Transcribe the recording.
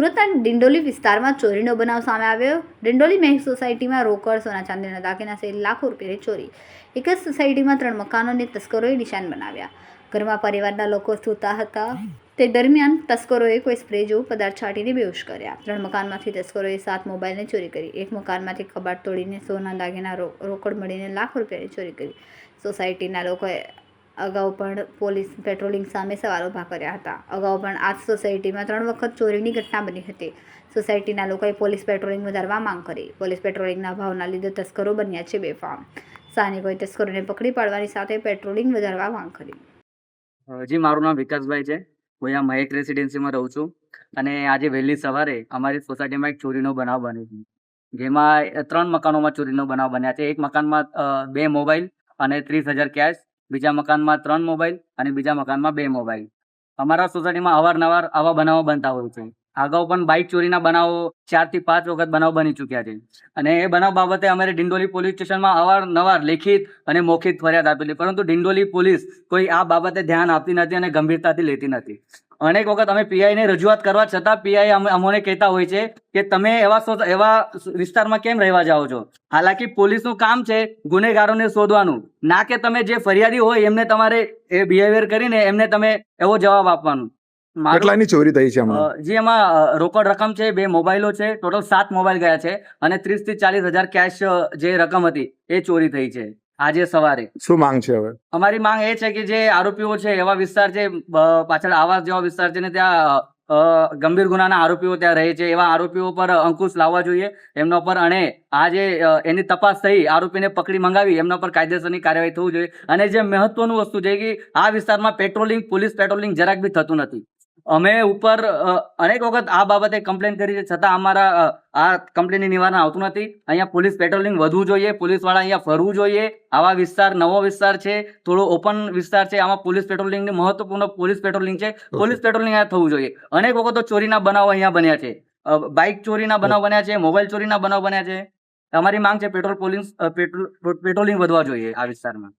સુરતના ડિંડોલી વિસ્તારમાં ચોરીનો બનાવ સામે આવ્યો। ડિંડોલી મહેક સોસાયટીમાં રોકડ, સોના ચાંદીના દાગીના સહિત લાખો રૂપિયાની ચોરી। એક જ સોસાયટીમાં 3 મકાનોને તસ્કરોએ નિશાન બનાવ્યા। ઘરમાં પરિવારના લોકો સૂતા હતા તે દરમિયાન તસ્કરોએ કોઈ સ્પ્રે જેવો પદાર્થ છાંટીને બેહોશ કર્યા। 3 મકાનમાંથી તસ્કરોએ 7 મોબાઈલની ચોરી કરી। એક મકાનમાંથી કબાટ તોડીને સોના દાગીના રોકડ મળીને લાખો રૂપિયાની ચોરી કરી। સોસાયટીના લોકોએ અગાઉ પણ પોલીસ પેટ્રોલિંગ સામે સવાલ ઊભા કર્યા હતા। અગાઉ પણ આ સોસાયટીમાં 3 વખત ચોરીની ઘટના બની હતી। સોસાયટીના લોકોએ પોલીસ પેટ્રોલિંગ વધારવા માંગ કરી। પોલીસ પેટ્રોલિંગના અભાવના લીધે તસ્કરો બન્યા છે બેફામ। સ્થાનિકોએ તસ્કરોને પકડી પાડવાની સાથે પેટ્રોલિંગ વધારવા માંગ કરી। જી, મારું નામ વિકાસભાઈ છે। હું અહીંયા મહેક રેસિડેન્સીમાં રહું છું અને આજે વહેલી સવારે અમારી સોસાયટીમાં એક ચોરીનો બનાવ બન્યો છે, જેમાં 3 મકાનોમાં ચોરીનો બનાવ બન્યા છે। એક મકાનમાં 2 મોબાઈલ અને 30,000 કેશ, બીજા મકાનમાં 3 મોબાઈલ અને બીજા મકાનમાં 2 મોબાઈલ। અમારા સોસાયટીમાં અવારનવાર આવા બનાવો બનતા હોય છે। અગાઉ પણ બાઇક ચોરીના બનાવો 4 થી 5 વખત બનાવ બની ચૂક્યા છે અને એ બનાવ બાબતે અમારે ડિંડોલી પોલીસ સ્ટેશનમાં અવારનવાર લેખિત અને મૌખિક ફરિયાદ આપેલી, પરંતુ ડિંડોલી પોલીસ કોઈ આ બાબતે ધ્યાન આપતી નથી અને ગંભીરતાથી લેતી નથી। અનેક વખત અમે પીઆઈને રજૂઆત કરવા છતાં પીઆઈ અમને કહેતા હોય છે કે તમે એવા વિસ્તારમાં કેમ રહેવા જાઓ છો। હાલાકી પોલીસનું કામ છે ગુનેગારોને શોધવાનું, ના કે તમે જે ફરિયાદી હોય એમને તમારે એ બિહેવિયર કરીને એમને તમે એવો જવાબ આપવાનો। કેટલાની ચોરી થઈ છે? જી, એમાં રોકડ રકમ છે, 2 મોબાઈલો છે, ટોટલ 7 મોબાઈલ ગયા છે અને 30 થી 40,000 કેશ જે રકમ હતી એ ચોરી થઈ છે આજે સવારે। શું માંગ છે હવે? અમારી માંગ એ છે કે જે આરોપીઓ છે એવા વિસ્તાર છે, પાછળ આવાસ જેવા વિસ્તાર છે ને ત્યાં ગંભીર ગુનાના આરોપીઓ ત્યાં રહે છે, એવા આરોપીઓ પર અંકુશ લાવવા જોઈએ એમના પર, અને આ જે એની તપાસ થઈ આરોપીને પકડી મંગાવી એમના પર કાયદેસરની કાર્યવાહી થવું જોઈએ। અને જે મહત્વનું વસ્તુ છે કે આ વિસ્તારમાં પોલીસ પેટ્રોલિંગ જરાક બી થતું નથી। અમે ઉપર અનેક વખત આ બાબતે કમ્પ્લેન કરી છે, છતાં અમારા આ કમ્પ્લેનની નિવારણ આવતું નથી। અહીંયા પોલીસ પેટ્રોલિંગ વધવું જોઈએ, પોલીસવાળા અહીંયા ફરવું જોઈએ। આવા વિસ્તાર નવો વિસ્તાર છે, થોડો ઓપન વિસ્તાર છે, આમાં પોલીસ પેટ્રોલિંગની મહત્વપૂર્ણ પોલીસ પેટ્રોલિંગ છે, પોલીસ પેટ્રોલિંગ અહીંયા થવું જોઈએ। અનેક વખત ચોરીના બનાવો અહીંયા બન્યા છે, બાઇક ચોરીના બનાવ બન્યા છે, મોબાઈલ ચોરીના બનાવ બન્યા છે। અમારી માંગ છે પેટ્રોલિંગ વધવા જોઈએ આ વિસ્તારમાં।